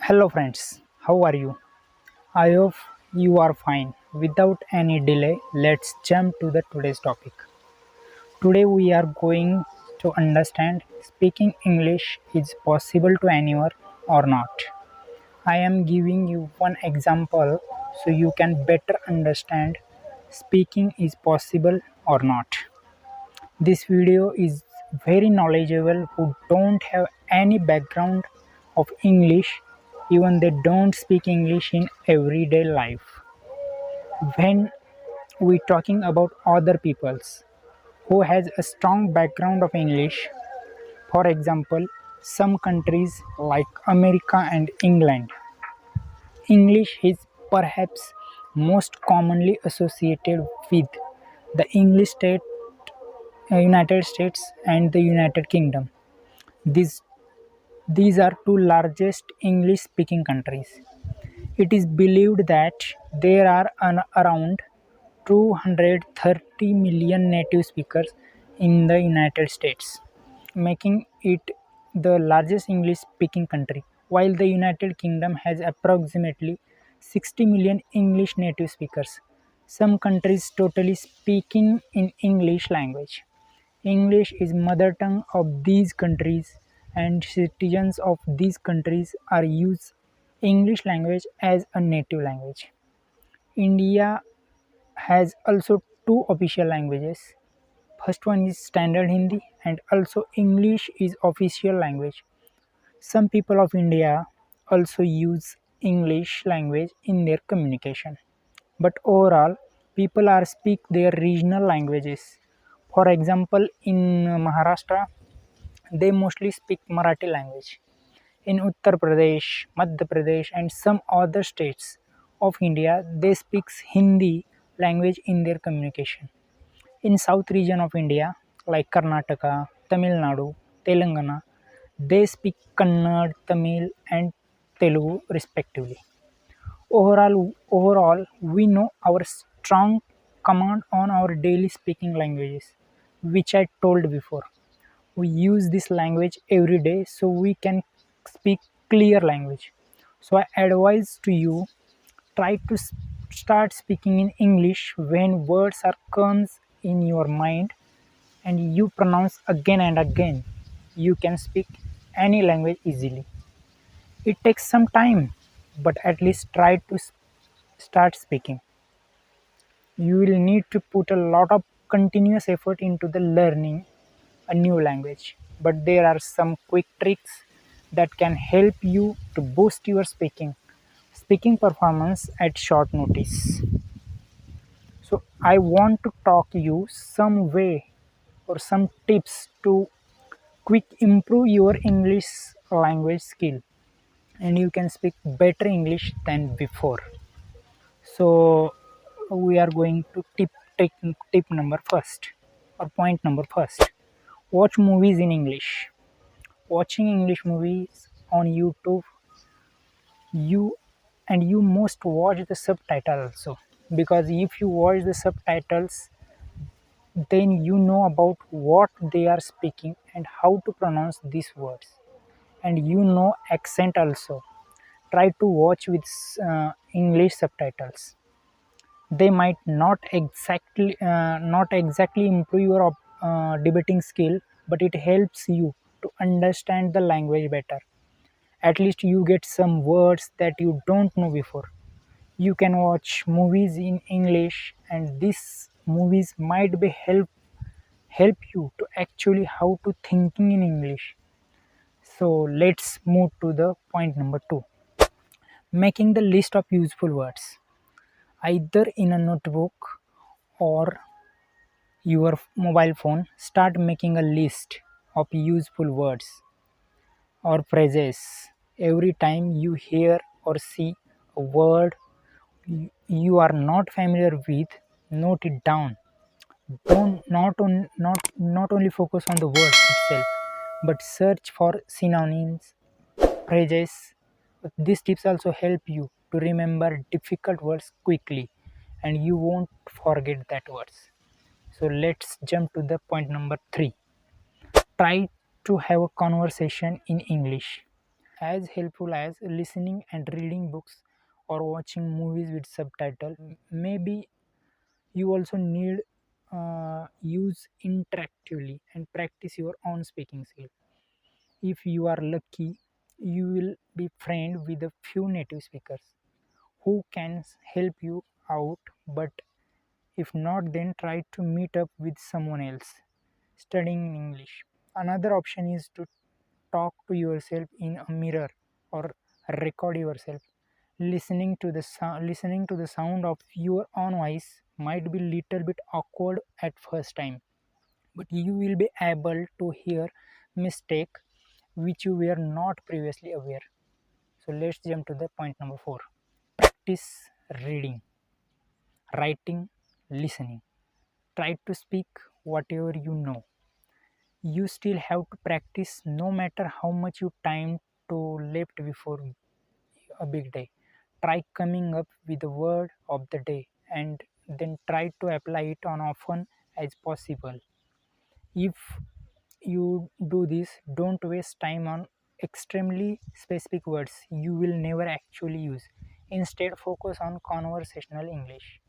Hello friends, how are you? I hope you are fine. Without any delay, let's jump to the today's topic. Today we are going to understand speaking English is possible to anyone or not. I am giving you one example so you can better understand speaking is possible or not. This video is very knowledgeable who don't have any background of English, even they don't speak English in everyday life. When we talking about other peoples who has a strong background of English, for example, some countries like America and England, English is perhaps most commonly associated with the United States and the United Kingdom. These These are two largest English speaking countries. It is believed that there are around 230 million native speakers in the United States, making it the largest English speaking country, while the United Kingdom has approximately 60 million English native speakers. Some countries totally speaking in English language. English is mother tongue of these countries and citizens of these countries are use English language as a native language. India has also two official languages. First one is standard Hindi and also English is official language. Some people of India also use English language in their communication. But overall, people are speak their regional languages. For example, in Maharashtra, they mostly speak Marathi language. In Uttar Pradesh, Madhya Pradesh, and some other states of India, they speak Hindi language in their communication. In south region of India, like Karnataka, Tamil Nadu, Telangana, they speak Kannada, Tamil, and Telugu respectively. Overall, we know our strong command on our daily speaking languages, which I told before. We use this language every day so we can speak clear language. So I advise to you try to start speaking in English when words are comes in your mind and you pronounce again and again. You can speak any language easily. It takes some time, but at least try to start speaking. You will need to put a lot of continuous effort into the learning a new language, but there are some quick tricks that can help you to boost your speaking performance at short notice. So I want to talk you some way or some tips to quick improve your English language skill and you can speak better English than before. So we are going to tip number first or point number first. Watch movies in English. Watching English movies on YouTube, you must watch the subtitle also, because if you watch the subtitles, then you know about what they are speaking and how to pronounce these words, and you know accent also. Try to watch with English subtitles. They might not exactly improve your debating skill, but it helps you to understand the language better. At least you get some words that you don't know before. You can watch movies in English and these movies might be help you to actually how to thinking in English. So let's move to the point number 2. Making the list of useful words, either in a notebook or your mobile phone. Start making a list of useful words or phrases. Every time you hear or see a word you are not familiar with, note it down. Don't not only focus on the word itself, but search for synonyms, phrases. These tips also help you to remember difficult words quickly and you won't forget that words. So let's jump to the point number 3. Try to have a conversation in English. as helpful as listening and reading books or watching movies with subtitle. Maybe you also need use interactively and practice your own speaking skill. If you are lucky, you will be friend with a few native speakers who can help you out, but if not, then try to meet up with someone else studying English. Another option is to talk to yourself in a mirror or record yourself. Listening to the sound of your own voice might be little bit awkward at first time, but you will be able to hear mistake which you were not previously aware. So let's jump to the point number 4. Practice reading, writing, listening. Try to speak whatever you know. You still have to practice no matter how much you time to left before a big day. Try coming up with the word of the day and then try to apply it on often as possible. If you do this, don't waste time on extremely specific words you will never actually use. Instead, focus on conversational English.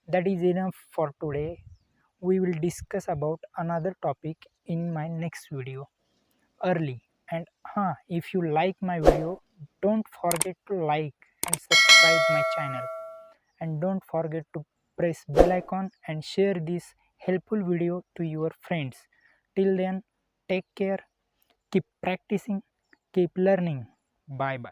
That is enough for today. We will discuss about another topic in my next video early. And if you like my video, don't forget to like and subscribe my channel, and don't forget to press bell icon and share this helpful video to your friends. Till then, take care, keep practicing, keep learning. Bye bye.